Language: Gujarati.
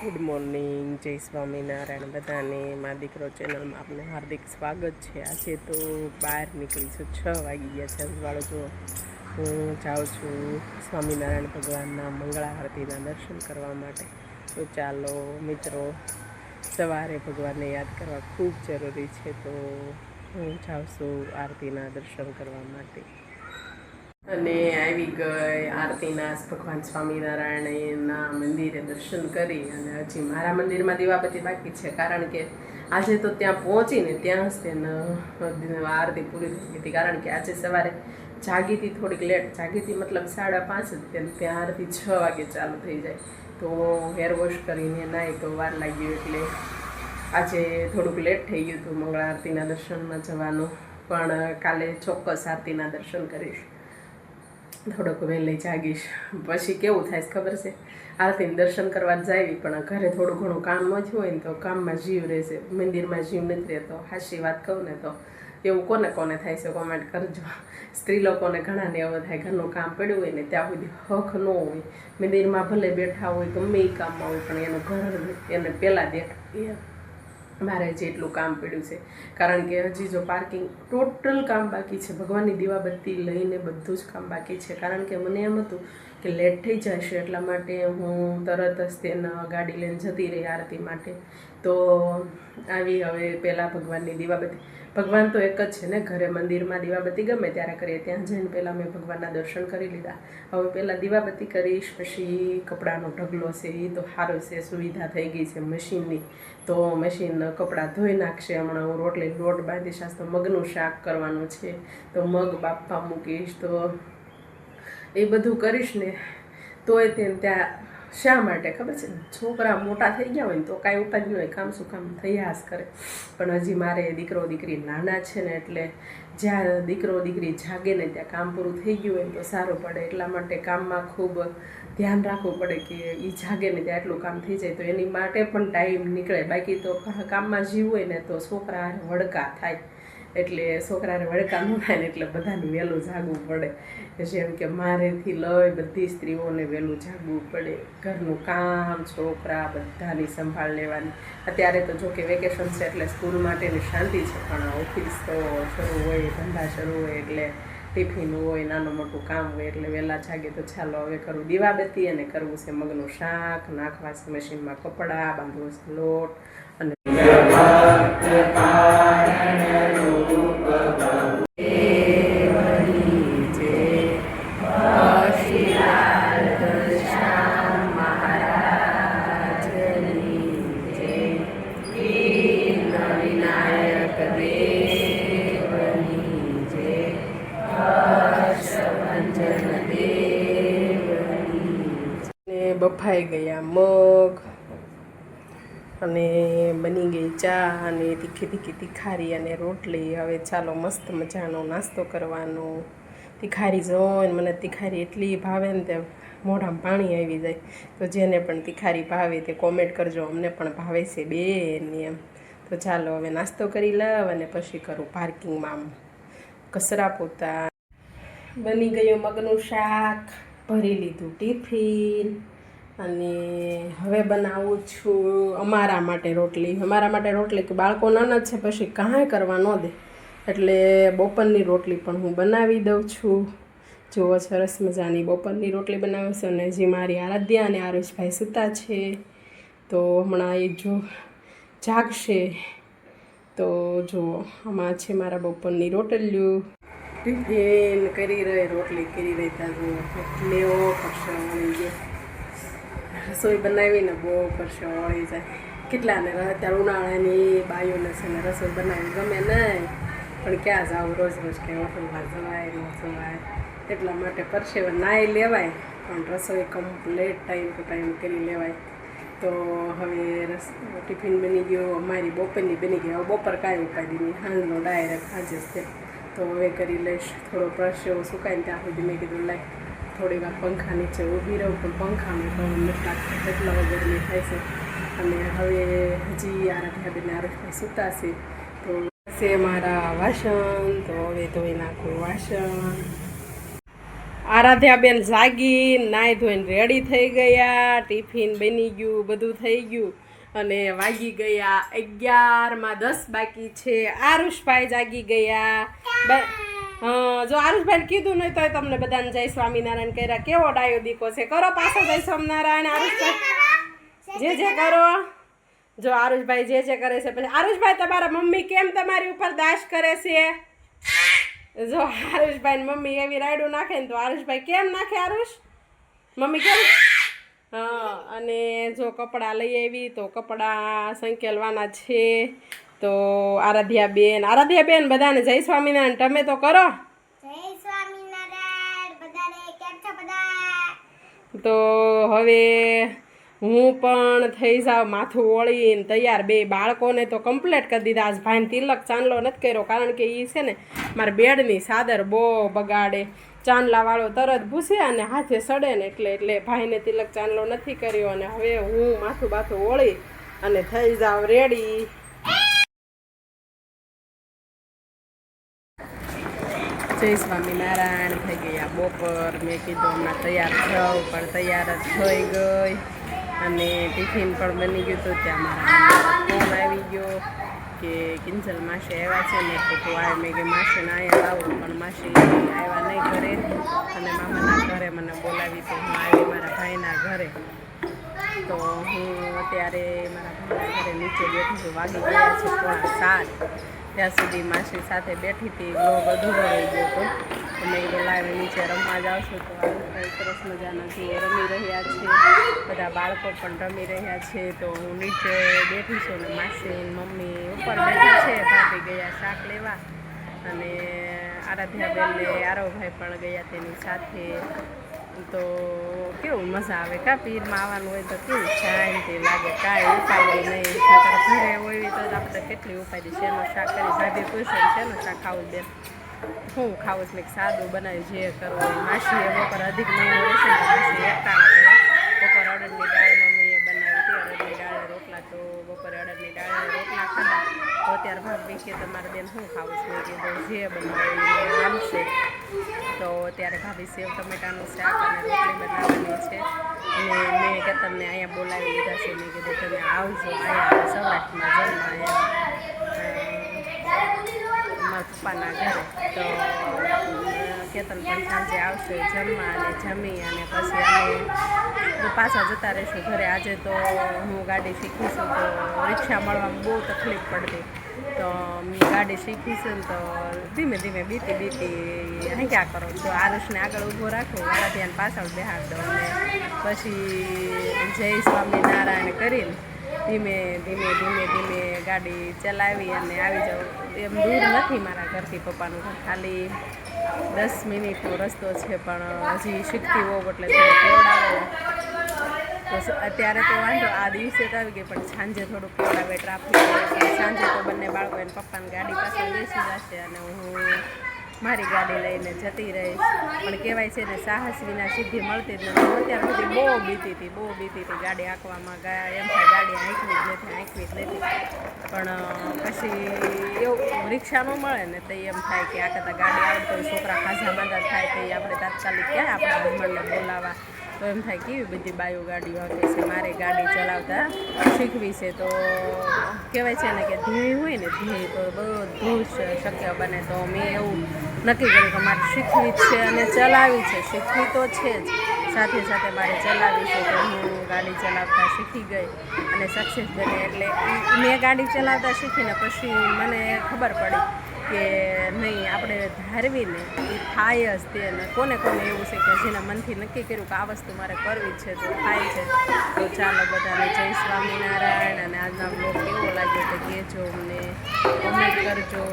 ગુડ મોર્નિંગ, જય સ્વામિનારાયણ બધાને. મા દીકરો ચેનલમાં આપને હાર્દિક સ્વાગત છે. આજે તો બહાર નીકળીશું, 6 વાગી ગયા છે. અજવાળો જો હું જાઉં છું સ્વામિનારાયણ ભગવાનના મંગળા આરતીના દર્શન કરવા માટે. તો ચાલો મિત્રો, સવારે ભગવાનને યાદ કરવા ખૂબ જરૂરી છે. તો હું જાઉં છું આરતીના દર્શન કરવા માટે. અને આવી ગઈ આરતીના ભગવાન સ્વામિનારાયણના મંદિરે દર્શન કરી. અને હજી મારા મંદિરમાં દીવાબત્તી બાકી છે, કારણ કે આજે તો ત્યાં પહોંચીને ત્યાં જ તેને આરતી પૂરી થઈ હતી. કારણ કે આજે સવારે જાગી હતી, થોડીક લેટ જાગી હતી, મતલબ 5:30 જ. ત્યાં આરતી 6 વાગે ચાલુ થઈ જાય. તો હેર વોશ કરીને નાહી તો વાર લાગ્યું, એટલે આજે થોડુંક લેટ થઈ ગયું હતું મંગળા આરતીના દર્શનમાં જવાનું. પણ કાલે ચોક્કસ આરતીના દર્શન કરીશ, થોડોક વહેલી જાગીશ. પછી કેવું થાય ખબર છે, આરતીને દર્શન કરવા જાય પણ ઘરે થોડું ઘણું કામ ન થયું હોય ને તો કામમાં જીવ રહેશે, મંદિરમાં જીવ નથી રહેતો. હાચી વાત કહું ને તો એવું કોને કોને થાય છે કોમેન્ટ કરજો. સ્ત્રી લોકોને ઘણાને એવું થાય, ઘરનું કામ પડ્યું હોય ને ત્યાં સુધી હક ન હોય, મંદિરમાં ભલે બેઠા હોય ગમે એ કામમાં હોય પણ એનું ઘર એને પહેલાં દેખાય. મારે જેટલું કામ પડ્યું છે, કારણ કે હજી જો પાર્કિંગ ટોટલ કામ બાકી છે, ભગવાનની દીવાબત્તી લઈને બધું જ કામ બાકી છે. કારણ કે મને એમ હતું કે લેટ થઈ જશે, એટલા માટે હું તરત જ તેના ગાડી લઈને જતી રહી આરતી માટે. તો આવી હવે પહેલાં ભગવાનની દીવાબત્તી, ભગવાન તો એક જ છે ને, ઘરે મંદિરમાં દીવાબત્તી ગમે ત્યારે કરીએ, ત્યાં જઈને પહેલાં મેં ભગવાનના દર્શન કરી લીધા. હવે પહેલાં દીવાબત્તી કરીશ, પછી કપડાનો ઢગલો છે એ તો સારો છે, સુવિધા થઈ ગઈ છે મશીનની. તો મશીન કપડાં ધોઈ નાખશે. હમણાં હું રોટલી લોટ બાંધીશ, તો મગનું શાક કરવાનું છે, તો મગ બાફવા મૂકીશ. તો એ બધું કરીશ ને તોય ત્યાં શા માટે ખબર છે, છોકરા મોટા થઈ ગયા હોય ને તો કાંઈ ઉપાધિ હોય, કામ શું કામ થયા જ કરે. પણ હજી મારે દીકરો દીકરી નાના છે ને, એટલે જ્યાં દીકરો દીકરી જાગે ને ત્યાં કામ પૂરું થઈ ગયું હોય ને તો સારું પડે. એટલા માટે કામમાં ખૂબ ધ્યાન રાખવું પડે કે એ જાગે ને ત્યાં એટલું કામ થઈ જાય, તો એની માટે પણ ટાઈમ નીકળે. બાકી તો કામમાં જીવ હોય ને તો છોકરા વડકા થાય, એટલે છોકરાને વડકા ન થાય ને એટલે બધાને વહેલું જાગવું પડે. જેમ કે મારેથી લઈ બધી સ્ત્રીઓને વહેલું જાગવું પડે, ઘરનું કામ, છોકરા બધાની સંભાળ લેવાની. અત્યારે તો જો કે વેકેશન છે એટલે સ્કૂલ માટેની શાંતિ છે, પણ ઓફિસ તો શરૂ હોય, ધંધા શરૂ હોય, એટલે ટિફિન હોય, નાનું મોટું કામ હોય, એટલે વહેલા જાગે. તો ચાલો હવે કરું દીવાબત્તી, અને કરવું છે મગનું શાક, નાખવા છે મશીનમાં કપડાં, બાંધવો છે લોટ. અને બફાઈ ગયા મગ, અને બની ગઈ ચા, અને તીખી તીખી તીખારી અને રોટલી. હવે ચાલો મસ્ત મજાનો નાસ્તો કરવાનો. તીખારી જોઈને મને તીખારી એટલી ભાવે ને તે મોઢામાં પાણી આવી જાય. તો જેને પણ તીખારી ભાવે તે કોમેન્ટ કરજો, અમને પણ ભાવે છે બેની એમ. તો ચાલો હવે નાસ્તો કરી લઉં અને પછી કરું પાર્કિંગમાં કચરા પોતા. બની ગયું મગનું શાક, ભરી લીધું ટિફિન, અને હવે બનાવું છું અમારા માટે રોટલી. અમારા માટે રોટલી કે બાળકો નાના છે પછી કાંઈ કરવા ન દે, એટલે બપોરની રોટલી પણ હું બનાવી દઉં છું. જુઓ સરસ મજાની બપોરની રોટલી બનાવું છું. અને હજી મારી આરાધ્યા અને આરુષભાઈ સૂતા છે, તો હમણાં એ જો જાગશે. તો જુઓ આમાં છે મારા બપોરની રોટલીઓ. ટિફિન કરી રહી, રોટલી કરી રહી, ત્યાં જુઓ એટલો પરસો વળી ગયો. રસોઈ બનાવીને બહુ પરસો વળી જાય. કેટલાને અત્યારે ઉનાળાની બાયોને છે ને રસોઈ બનાવી ગમે નહીં, પણ ક્યાં જાવ, રોજ રોજ કંઈ હોટલમાં જવાય ન જવાય, એટલા માટે પરસેવા નાહી લેવાય, પણ રસોઈ કમ્પ્લીટ ટાઈમ ટુ ટાઈમ કરી લેવાય. તો હવે ટિફિન બની ગયો, અમારી બપોરની બની ગઈ. હવે બપોર કાંઈ ઉપાડી નહીં, સાંજનો ડાયરેક્ટ આજે જ છે. તો હવે કરી લઈશ. થોડો પરસેવો સુકાય ને ત્યાં સુધી મેં કીધું લાય થોડી વાર પંખા નીચે ઊભી રહું, પણ પંખામાં તો નથી લાગતો, એટલા ગરમી થાય છે. અને હવે હજી આરાધ્યાબેન આરુષભાઈ સૂતા છે, તો છે મારા વાસણ. તો હવે ધોઈ નાખું વાસણ. આરાધ્યાબેન જાગી નાહી ધોઈને રેડી થઈ ગયા, ટિફિન બની ગયું, બધું થઈ ગયું અને વાગી ગયા 11:10 બાકી છે. આરુષભાઈ જાગી ગયા. જો આરુષભાઈ કીધું નહીં તો તમને બધાને જય સ્વામિનારાયણ કર્યા. કેવો ડાયો દીકો છે, કરો પાછો જય સ્વામિનારાયણ. આરુષભાઈ જે કરો. જો આરુષભાઈ જે કરે છે. પછી આરુષભાઈ તમારા મમ્મી કેમ તમારી ઉપર દાશ કરે છે? જો આરુષભાઈ મમ્મી એવી રાયડું નાખે ને તો આરુષભાઈ કેમ નાખે? આરુષ મમ્મી કેમ? હા, અને જો કપડાં લઈ આવી તો કપડાં સંકેલવાના છે. તો આરાધ્યાબેન બધાને જય સ્વામિનારાયણ. તમે તો કરો. જય સ્વામિનારાયણ બધાને. કેમ છો બધા? તો હવે હું પણ થઈ જાઉં માથું ઓળીને તૈયાર. બે બાળકોને તો કમ્પ્લીટ કરી દીધા. આજ ભાઈને તિલક ચાંદલો નથી કર્યો કારણ કે એ છે ને મારા બેડની ચાદર બહુ બગાડે. ચાંદલાવાળો તરત ભૂસે અને હાથે સડે ને એટલે ભાઈને તિલક ચાંદલો નથી કર્યો. અને હવે હું માથું બાથું ઓળી અને થઈ જાઉં રેડી. જય સ્વામિનારાયણ. થઈ ગયા બપોર. મેં કીધું હમણાં તૈયાર થાઉં પણ તૈયાર જ થઈ ગઈ અને ટિફિન પણ બની ગયું હતું. ત્યાં મારા ફોન આવી ગયો કે કિંજલ માસી આવ્યા છે ને તો તું આવે. મેં કે માસીને અહીંયા આવું પણ માસી આવ્યા નહીં ઘરે અને મામાના ઘરે મને બોલાવી તો હું આવી મારા ભાઈના ઘરે. તો હું અત્યારે મારા ભાઈના ઘરે નીચે બેઠી છું. વાગી ગયા છે 6:45. ત્યાં સુધી માસી સાથે બેઠી હતી. બ્લોગ અધૂરો રહી ગયો હતો. મેં કીધું લાવી નીચે રમવા જાઉં છું. તો આવું સરસ મજાના જુઓ રમી રહ્યા છે. બધા બાળકો પણ રમી રહ્યા છે. તો હું નીચે બેઠી છું ને માસી મમ્મી ઉપર બેઠા છે. ભાભી ગયા શાક લેવા અને આરાધ્યાબેનને આરવભાઈ પણ ગયા તેની સાથે. તો કેવું મજા આવે કા પીરમાં આવવાનું હોય તો કેવું શાંતિ લાગે. કાંઈ ઉપાડી નહીં. ઘરે હોય તો આપણે કેટલી ઉપાડી. શેનું શાક કરી ભાભી પૂછે શેનું શાક ખાવું બેન? હું ખાવું છું? મેં સાદું બનાવ્યું જે કરવું. માસી એ બપોર અધિક મહિનો રહેશે ને માસી એકટાણા કર્યા. બપોર અડદની દાળ મમ્મીએ બનાવી હતી. અડદની દાળ રોટલા. તો બપોરે અડદની દાળ રોટલા ખાધા. તો અત્યારે ભાભી કે તમારે બેન શું ખાવું છે? મેં કીધું જે બનાવે આવશે. તો ત્યારે ભાભી સેવ ટમેટાનું શાક અને રોટલી બનાવવાની છે. અને મેં કે તમને અહીંયા બોલાવી લીધા છે. મેં કીધું તમે આવજો અહીંયા સૌરાષ્ટ્રમાં જમવા મારા પપ્પાના ઘરે. તો કેતન પણ સાંજે આવશે જમવા અને જમી અને પછી અમે પાછા જતા રહીશું ઘરે. આજે તો હું ગાડી શીખીશું તો રિક્ષા મળવામાં બહુ તકલીફ પડતી. તો ગાડી શીખીશું ને તો ધીમે ધીમે બીતી અહીં ક્યાં કરો છો? આરુષને આગળ ઊભો રાખો, મારા ધ્યાન પાછળ બેહાડ દો અને પછી જય સ્વામિનારાયણ કરીને ધીમે ધીમે ગાડી ચલાવી અને આવી જાઉં. એમ દૂર નથી મારા ઘરથી પપ્પાનું ઘર, ખાલી 10 મિનિટનો રસ્તો છે. પણ હજી શીખતી હોવ એટલે થોડું કેવડાવે તો અત્યારે તો વાંધો આ દિવસે તો આવી ગઈ પણ સાંજે થોડું કેવડાવે ટ્રાફિક. સાંજે તો બંને બાળકો એને પપ્પાની ગાડી પાછળ બેસી જશે અને હું મારી ગાડી લઈને જતી રહીશ. પણ કહેવાય છે ને સાહસ વિના સિદ્ધિ મળતી જ નથી. અત્યાર સુધી બહુ બીતી હતી ગાડી હાંકવામાં. એમ થાય ગાડી હાંકવી જ નથી. પણ પછી એવું રિક્ષા ન મળે ને તો એમ થાય કે આ કરતાં ગાડી આવડતો હોય, છોકરા ખાસા માંદા થાય તો આપણે તાત્કાલિક ક્યાં આપણા હસબન્ડને બોલાવવા. તો એમ થાય કેવી બધી બાયો ગાડીઓ હાંકે છે. મારે ગાડી ચલાવતા શીખવી છે. તો કહેવાય છે ને કે ધ્યેય હોય ને ધ્યેય તો બધું શક્ય બને. તો મેં એવું નક્કી કર્યું કે મારે શીખવી જ છે અને ચલાવી છે. શીખવી તો છે જ, સાથે સાથે મારે ચલાવી છે. તો હું ગાડી ચલાવતા શીખી ગઈ અને સક્સેસ બની. એટલે મેં ગાડી ચલાવતા શીખીને પછી મને ખબર પડી કે નહીં આપણે ધારવીને એ થાય જ તે. ને કોને એવું છે કે જેના મનથી નક્કી કર્યું કે આ વસ્તુ મારે કરવી જ છે તો થાય છે. તો ચાલો બધાને જય સ્વામિનારાયણ. અને આજના બ્લોગ કેવો લાગ્યો તો કહેજો, અમને કોમેન્ટ કરજો.